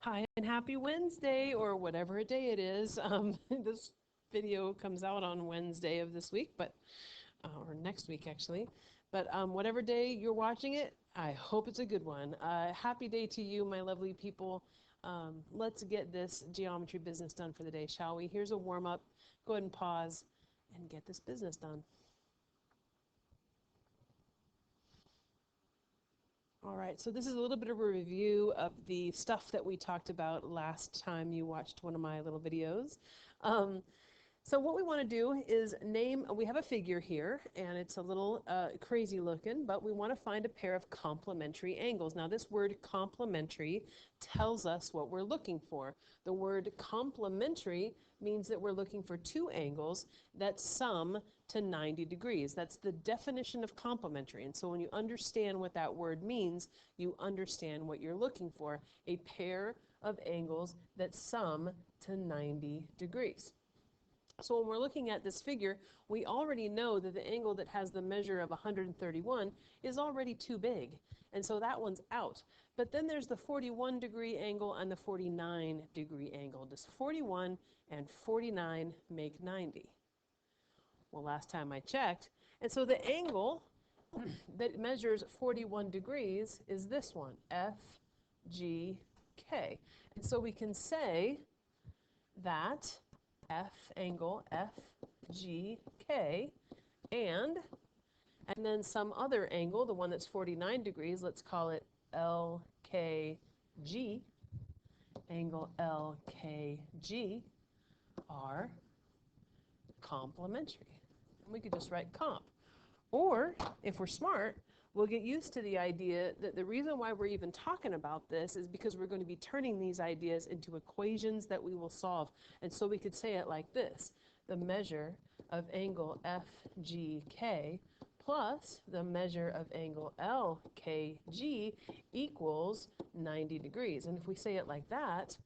Hi and happy Wednesday, or whatever day it is. This video comes out on Wednesday of this week, or next week actually. But whatever day you're watching it, I hope it's a good one. Happy day to you, my lovely people. Let's get this geometry business done for the day, shall we? Here's a warm up. Go ahead and pause and get this business done. All right, so this is a little bit of a review of the stuff that we talked about last time you watched one of my little videos. Um, so what we want to do is we have a figure here, and it's a little crazy looking, but we want to find a pair of complementary angles. Now this word complementary tells us what we're looking for. The word complementary means that we're looking for two angles that sum to 90 degrees. That's the definition of complementary. And so when you understand what that word means, you understand what you're looking for, a pair of angles that sum to 90 degrees. So when we're looking at this figure, we already know that the angle that has the measure of 131 is already too big. And so that one's out. But then there's the 41 degree angle and the 49 degree angle. Does 41 and 49 make 90? Well, last time I checked. And so the angle that measures 41 degrees is this one, FGK. And so we can say that angle FGK and then some other angle, the one that's 49 degrees, let's call it LKG, angle LKG are complementary. And we could just write comp. Or, if we're smart, we'll get used to the idea that the reason why we're even talking about this is because we're going to be turning these ideas into equations that we will solve. And so we could say it like this: the measure of angle FGK plus the measure of angle LKG equals 90 degrees. And if we say it like that,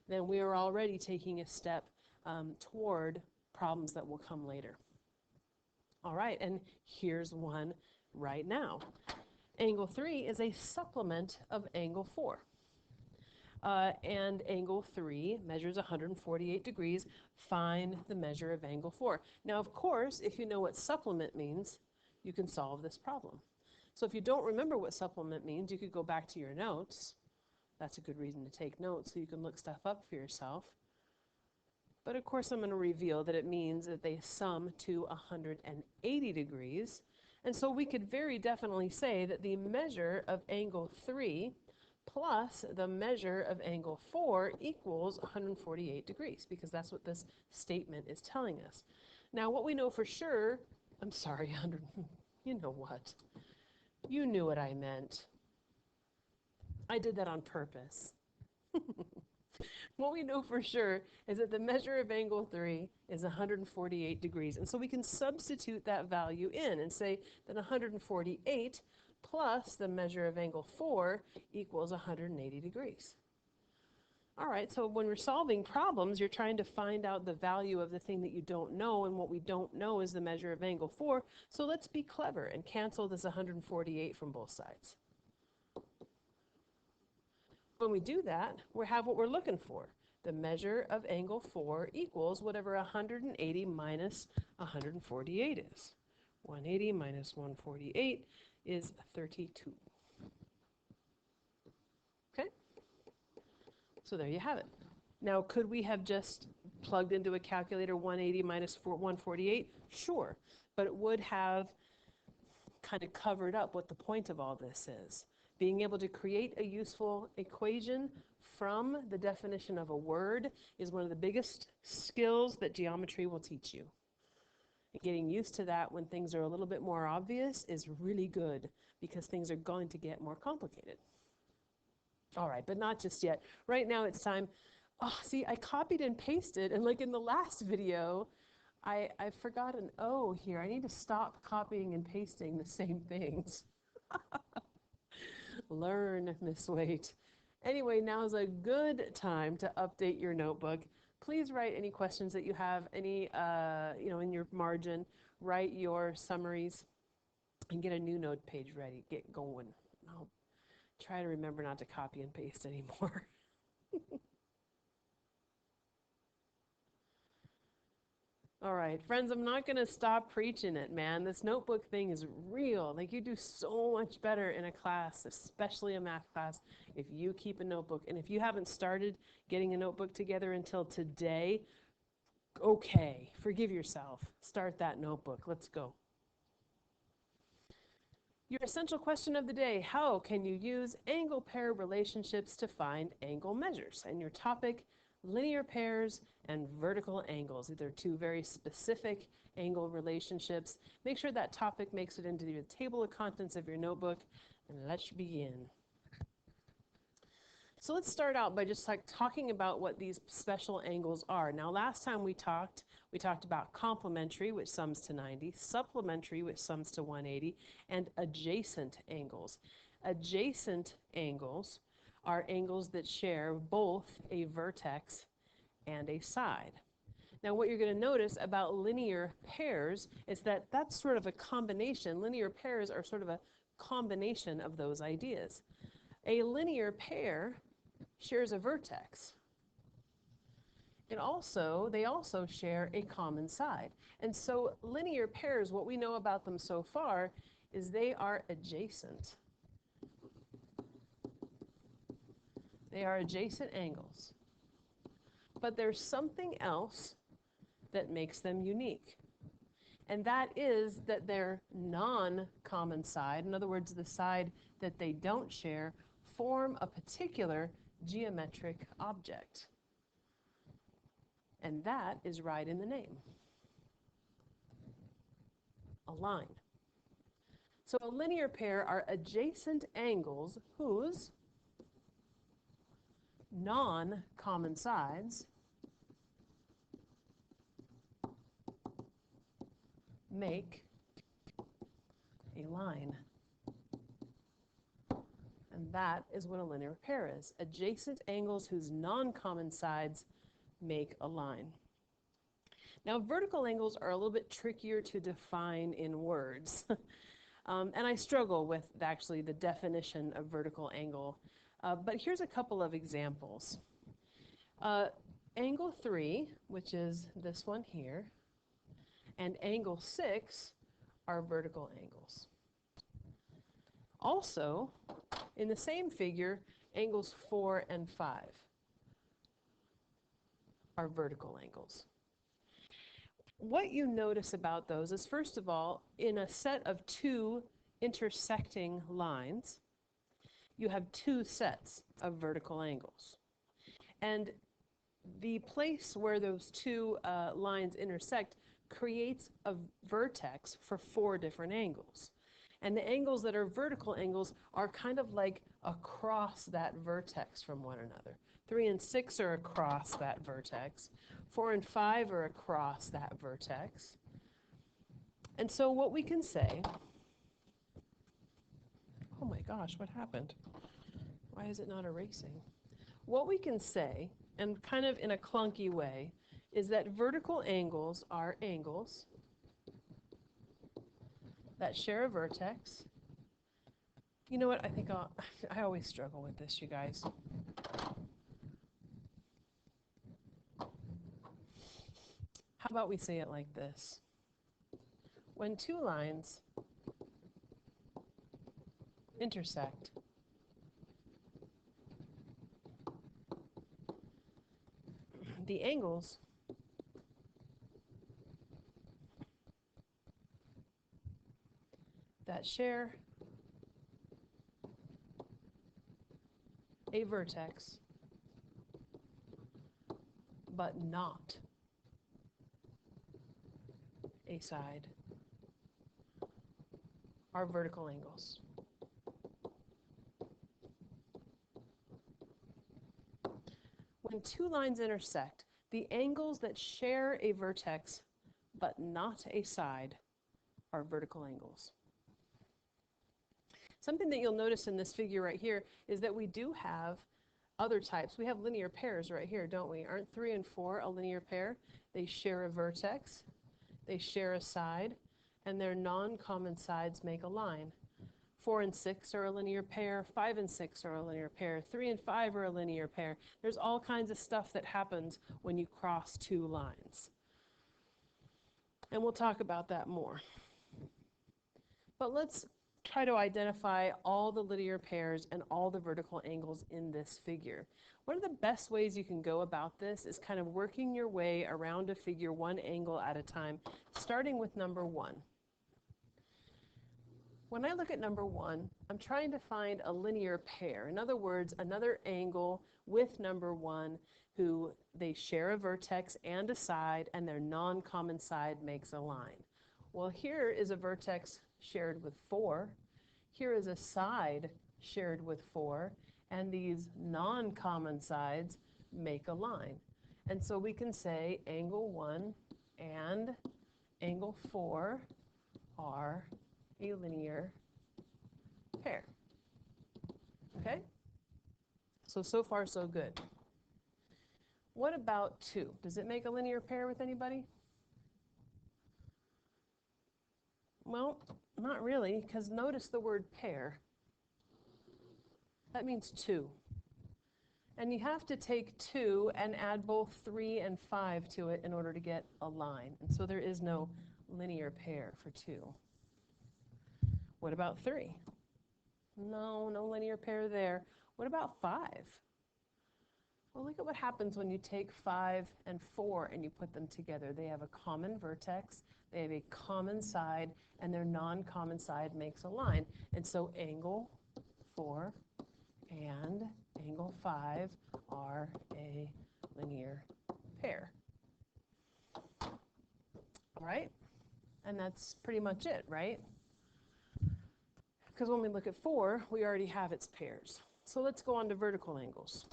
then we are already taking a step toward problems that will come later. All right, and here's one right now. Angle 3 is a supplement of angle 4. And angle 3 measures 148 degrees. Find the measure of angle 4. Now, of course, if you know what supplement means, you can solve this problem. So if you don't remember what supplement means, you could go back to your notes. That's a good reason to take notes so you can look stuff up for yourself. But of course, I'm going to reveal that it means that they sum to 180 degrees. And so we could very definitely say that the measure of angle 3 plus the measure of angle 4 equals 148 degrees, because that's what this statement is telling us. Now, what we know for sure, I'm sorry, 100, you know what? You knew what I meant. I did that on purpose. What we know for sure is that the measure of angle 3 is 148 degrees. And so we can substitute that value in and say that 148 plus the measure of angle 4 equals 180 degrees. All right, so when we're solving problems, you're trying to find out the value of the thing that you don't know, and what we don't know is the measure of angle 4. So let's be clever and cancel this 148 from both sides. When we do that, we have what we're looking for. The measure of angle 4 equals whatever 180 minus 148 is. 180 minus 148 is 32. Okay? So there you have it. Now, could we have just plugged into a calculator 180 minus 148? Sure, but it would have kind of covered up what the point of all this is. Being able to create a useful equation from the definition of a word is one of the biggest skills that geometry will teach you. And getting used to that when things are a little bit more obvious is really good, because things are going to get more complicated. All right, but not just yet. Right now it's time. Oh, see, I copied and pasted, and like in the last video, I forgot an O here. I need to stop copying and pasting the same things. Learn, Miss Waite. Anyway, now is a good time to update your notebook. Please write any questions that you have, any, in your margin. Write your summaries and get a new note page ready. Get going. I'll try to remember not to copy and paste anymore. All right, friends, I'm not going to stop preaching it, man. This notebook thing is real. Like, you do so much better in a class, especially a math class, if you keep a notebook. And if you haven't started getting a notebook together until today, okay, forgive yourself. Start that notebook. Let's go. Your essential question of the day: how can you use angle pair relationships to find angle measures? And your topic: linear pairs and vertical angles. These are two very specific angle relationships. Make sure that topic makes it into the table of contents of your notebook, and let's begin. So let's start out by just talking about what these special angles are. Now, last time we talked about complementary, which sums to 90, supplementary, which sums to 180, and adjacent angles. Adjacent angles are angles that share both a vertex and a side. Now, what you're going to notice about linear pairs is that that's sort of a combination. Linear pairs are sort of a combination of those ideas. A linear pair shares a vertex. They also share a common side. And so linear pairs, what we know about them so far is they are adjacent. They are adjacent angles. But there's something else that makes them unique. And that is that their non-common side, in other words, the side that they don't share, form a particular geometric object. And that is right in the name: a line. So a linear pair are adjacent angles whose non-common sides make a line. And that is what a linear pair is: adjacent angles whose non-common sides make a line. Now, vertical angles are a little bit trickier to define in words. And I struggle with actually the definition of vertical angle. But here's a couple of examples. Angle 3, which is this one here, and angle 6 are vertical angles. Also, in the same figure, angles 4 and 5 are vertical angles. What you notice about those is, first of all, in a set of two intersecting lines, you have two sets of vertical angles. And the place where those two lines intersect creates a vertex for four different angles. And the angles that are vertical angles are kind of like across that vertex from one another. 3 and 6 are across that vertex. 4 and 5 are across that vertex. And so what we can say, oh my gosh, what happened? Why is it not erasing? What we can say, and kind of in a clunky way, is that vertical angles are angles that share a vertex. You know what, I think I always struggle with this, you guys. How about we say it like this? When two lines intersect, the angles that share a vertex but not a side are vertical angles. When two lines intersect, the angles that share a vertex but not a side are vertical angles. Something that you'll notice in this figure right here is that we do have other types. We have linear pairs right here, don't we? Aren't 3 and 4 a linear pair? They share a vertex, they share a side, and their non-common sides make a line. 4 and 6 are a linear pair, 5 and 6 are a linear pair, 3 and 5 are a linear pair. There's all kinds of stuff that happens when you cross two lines. And we'll talk about that more. But let's try to identify all the linear pairs and all the vertical angles in this figure. One of the best ways you can go about this is kind of working your way around a figure one angle at a time, starting with number 1. When I look at number 1, I'm trying to find a linear pair. In other words, another angle with number 1 who they share a vertex and a side, and their non-common side makes a line. Well, here is a vertex shared with 4. Here is a side shared with 4, and these non-common sides make a line. And so we can say angle 1 and angle 4 are a linear pair. Okay? So far so good. What about 2? Does it make a linear pair with anybody? Well, not really, because notice the word pair. That means 2. And you have to take 2 and add both 3 and 5 to it in order to get a line. And so there is no linear pair for 2. What about 3? No linear pair there. What about 5? Well, look at what happens when you take 5 and 4 and you put them together. They have a common vertex, they have a common side, and their non-common side makes a line. And so angle 4 and angle 5 are a linear pair. All right? And that's pretty much it, right? Because when we look at 4, we already have its pairs. So let's go on to vertical angles.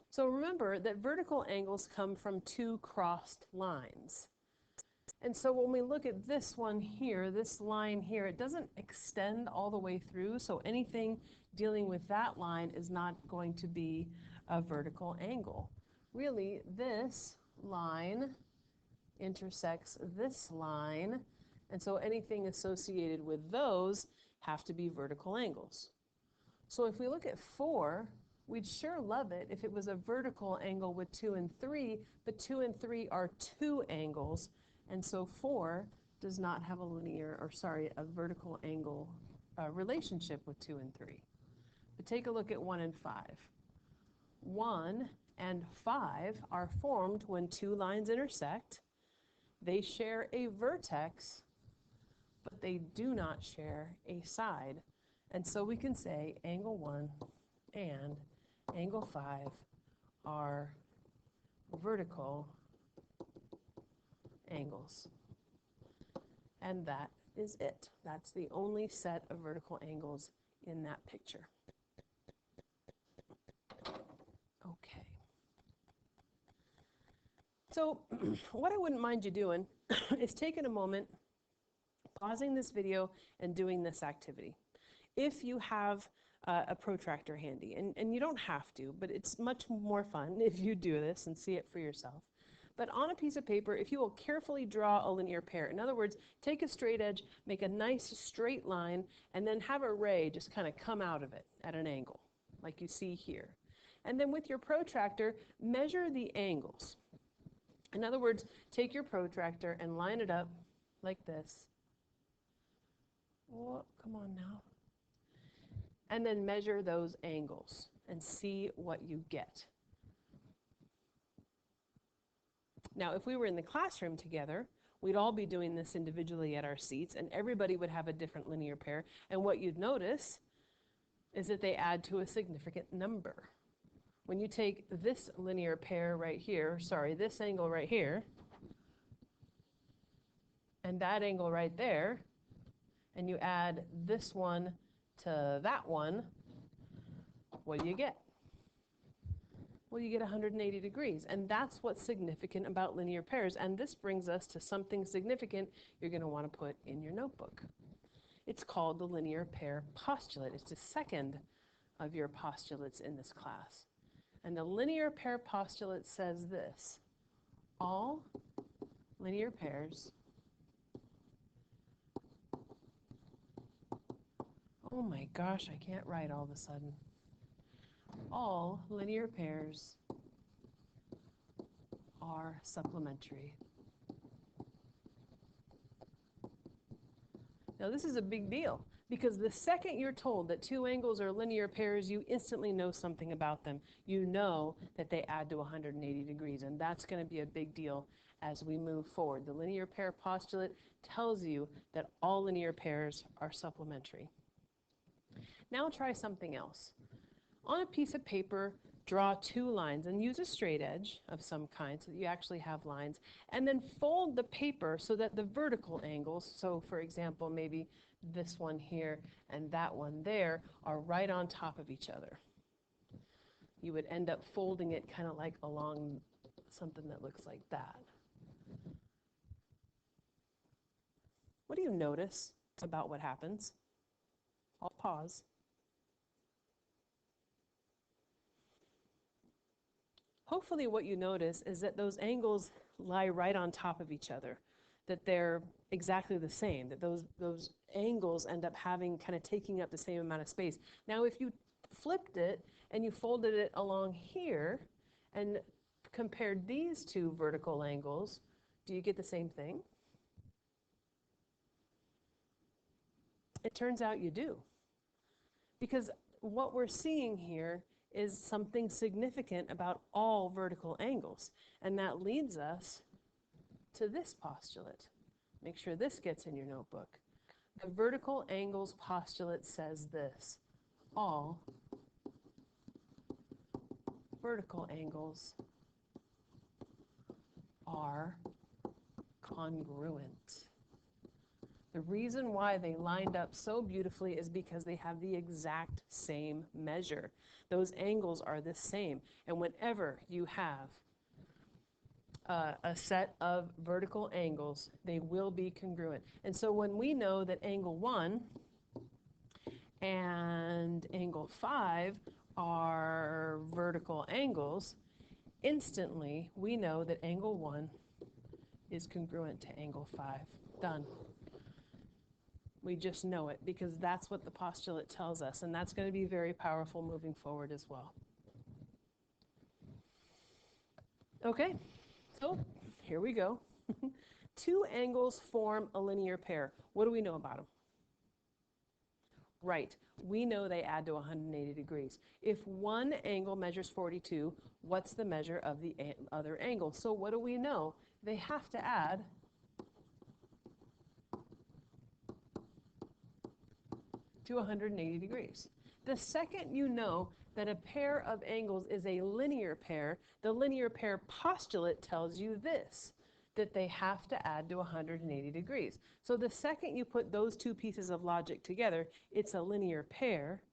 So remember that vertical angles come from 2 crossed lines. And so when we look at this one here, this line here, it doesn't extend all the way through, so anything dealing with that line is not going to be a vertical angle. Really, this line intersects this line, and so anything associated with those have to be vertical angles. So if we look at 4, we'd sure love it if it was a vertical angle with 2 and 3, but 2 and 3 are 2 angles, and so 4 does not have a vertical angle relationship with 2 and 3. But take a look at 1 and 5. 1 and 5 are formed when 2 lines intersect. They share a vertex, but they do not share a side. And so we can say angle 1 and angle 5 are vertical angles. And that is it. That's the only set of vertical angles in that picture. Okay. So what I wouldn't mind you doing is taking a moment, pausing this video, and doing this activity. If you have a protractor handy, and you don't have to, but it's much more fun if you do this and see it for yourself. But on a piece of paper, if you will carefully draw a linear pair, in other words, take a straight edge, make a nice straight line, and then have a ray just kind of come out of it at an angle, like you see here. And then with your protractor, measure the angles. In other words, take your protractor and line it up like this. Oh, come on now. And then measure those angles and see what you get. Now, if we were in the classroom together, we'd all be doing this individually at our seats, and everybody would have a different linear pair. And what you'd notice is that they add to a significant number. When you take this linear pair right here, this angle right here, and that angle right there, and you add this one to that one, what do you get? Well, you get 180 degrees, and that's what's significant about linear pairs. And this brings us to something significant you're going to want to put in your notebook. It's called the linear pair postulate. It's the second of your postulates in this class. And the linear pair postulate says this: all linear pairs Oh my gosh, I can't write all of a sudden. All linear pairs are supplementary. Now this is a big deal because the second you're told that two angles are linear pairs, you instantly know something about them. You know that they add to 180 degrees, and that's going to be a big deal as we move forward. The linear pair postulate tells you that all linear pairs are supplementary. Now try something else. On a piece of paper, draw two lines and use a straight edge of some kind so that you actually have lines, and then fold the paper so that the vertical angles, so for example, maybe this one here and that one there, are right on top of each other. You would end up folding it kind of like along something that looks like that. What do you notice about what happens? I'll pause. Hopefully what you notice is that those angles lie right on top of each other, that they're exactly the same, that those angles end up kind of taking up the same amount of space. Now if you flipped it and you folded it along here and compared these two vertical angles, do you get the same thing? It turns out you do. Because what we're seeing here is something significant about all vertical angles. And that leads us to this postulate. Make sure this gets in your notebook. The vertical angles postulate says this: all vertical angles are congruent. The reason why they lined up so beautifully is because they have the exact same measure. Those angles are the same. And whenever you have a set of vertical angles, they will be congruent. And so when we know that angle 1 and angle 5 are vertical angles, instantly we know that angle 1 is congruent to angle 5. Done. We just know it because that's what the postulate tells us, and that's going to be very powerful moving forward as well. Okay, so here we go. Two angles form a linear pair. What do we know about them? Right, we know they add to 180 degrees. If one angle measures 42, what's the measure of the other angle? So what do we know? They have to add to 180 degrees. The second you know that a pair of angles is a linear pair, the linear pair postulate tells you this, that they have to add to 180 degrees. So the second you put those two pieces of logic together, it's a linear pair,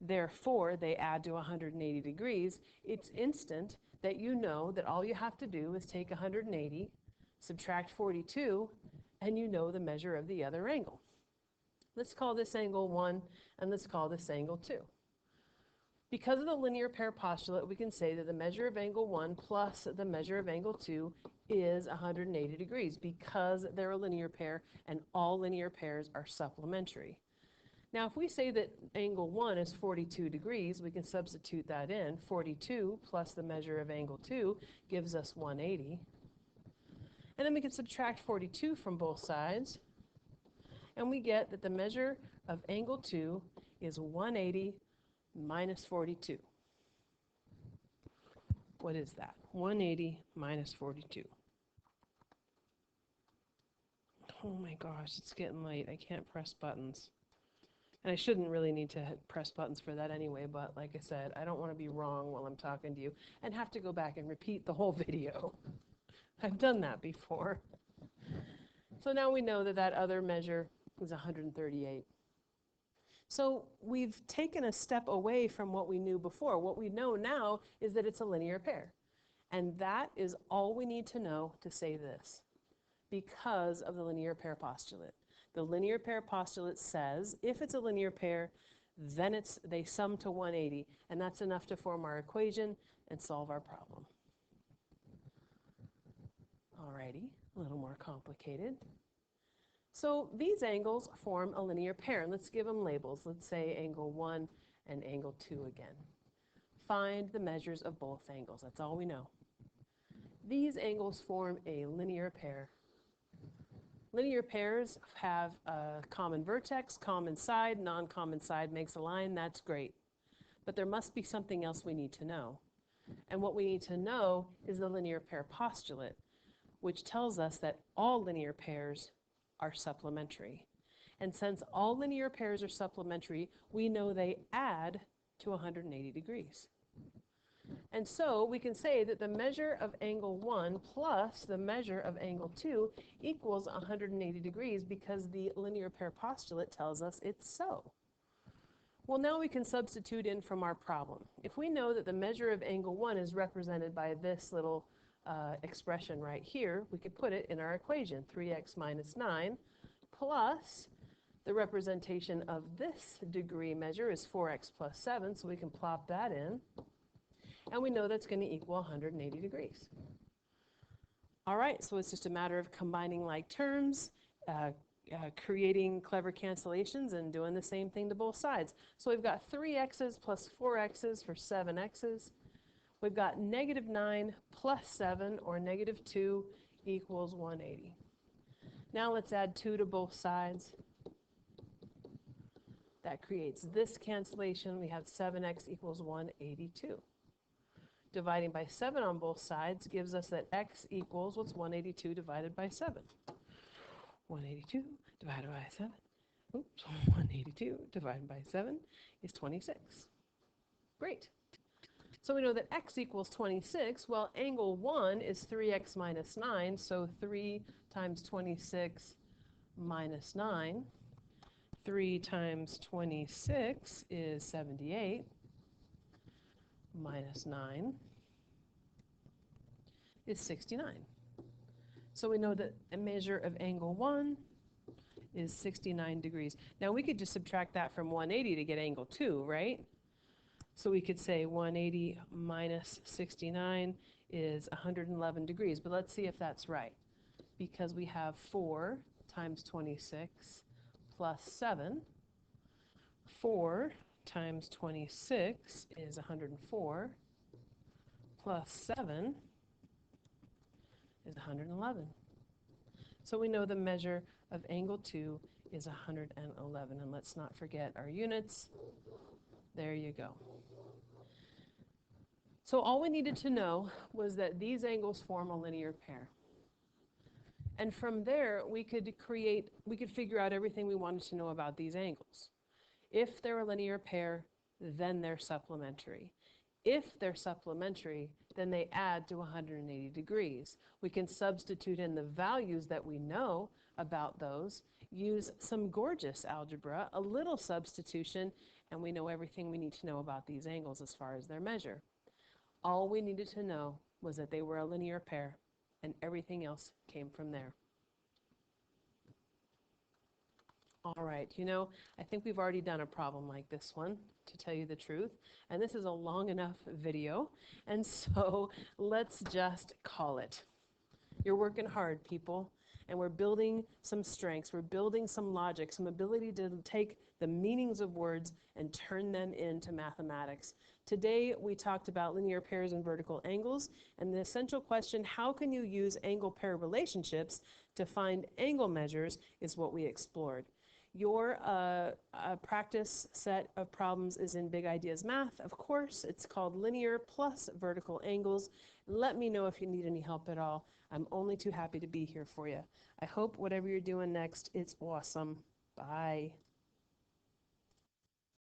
therefore they add to 180 degrees. It's instant that you know that all you have to do is take 180, subtract 42, and you know the measure of the other angle. Let's call this angle 1, and let's call this angle 2. Because of the linear pair postulate, we can say that the measure of angle 1 plus the measure of angle 2 is 180 degrees because they're a linear pair, and all linear pairs are supplementary. Now, if we say that angle 1 is 42 degrees, we can substitute that in. 42 plus the measure of angle 2 gives us 180. And then we can subtract 42 from both sides, and we get that the measure of angle 2 is 180 minus 42. What is that? 180 minus 42. Oh my gosh, it's getting late. I can't press buttons. And I shouldn't really need to press buttons for that anyway, but like I said, I don't want to be wrong while I'm talking to you and have to go back and repeat the whole video. I've done that before. So now we know that that other measure is 138. So we've taken a step away from what we knew before. What we know now is that it's a linear pair. And that is all we need to know to say this because of the linear pair postulate. The linear pair postulate says if it's a linear pair, then they sum to 180, and that's enough to form our equation and solve our problem. Alrighty, a little more complicated. So these angles form a linear pair. Let's give them labels. Let's say angle 1 and angle 2 again. Find the measures of both angles. That's all we know. These angles form a linear pair. Linear pairs have a common vertex, common side, non-common side makes a line. That's great. But there must be something else we need to know. And what we need to know is the linear pair postulate, which tells us that all linear pairs are supplementary. And since all linear pairs are supplementary, we know they add to 180 degrees. And so we can say that the measure of angle 1 plus the measure of angle 2 equals 180 degrees because the linear pair postulate tells us it's so. Well, now we can substitute in from our problem. If we know that the measure of angle 1 is represented by this little expression right here, we could put it in our equation, 3x minus 9 plus the representation of this degree measure is 4x plus 7, so we can plop that in. And we know that's going to equal 180 degrees. All right, so it's just a matter of combining like terms, creating clever cancellations, and doing the same thing to both sides. So we've got 3x's plus 4x's for 7x's. We've got negative 9 plus 7, or negative 2, equals 180. Now let's add 2 to both sides. That creates this cancellation. We have 7x equals 182. Dividing by 7 on both sides gives us that x equals, what's 182 divided by 7? 182 divided by 7. Oops, 182 divided by 7 is 26. Great. So we know that x equals 26. Well, angle 1 is 3x minus 9, so 3 times 26 minus 9. 3 times 26 is 78. Minus 9 is 69. So we know that a measure of angle 1 is 69 degrees. Now we could just subtract that from 180 to get angle 2, right? So we could say 180 minus 69 is 111 degrees, but let's see if that's right. Because we have 4 times 26 plus 7. 4 times 26 is 104, plus 7 is 111. So we know the measure of angle 2 is 111. And let's not forget our units. There you go. So all we needed to know was that these angles form a linear pair. And from there, we could figure out everything we wanted to know about these angles. If they're a linear pair, then they're supplementary. If they're supplementary, then they add to 180 degrees. We can substitute in the values that we know about those, use some gorgeous algebra, a little substitution, and we know everything we need to know about these angles as far as their measure. All we needed to know was that they were a linear pair, and everything else came from there. All right, I think we've already done a problem like this one, to tell you the truth. And this is a long enough video, and so let's just call it. You're working hard, people, and we're building some strengths. We're building some logic, some ability to take the meanings of words and turn them into mathematics. Today, we talked about linear pairs and vertical angles, and the essential question, how can you use angle pair relationships to find angle measures, is what we explored. Your practice set of problems is in Big Ideas Math, of course. It's called Linear plus Vertical Angles. Let me know if you need any help at all. I'm only too happy to be here for you. I hope whatever you're doing next is awesome. Bye.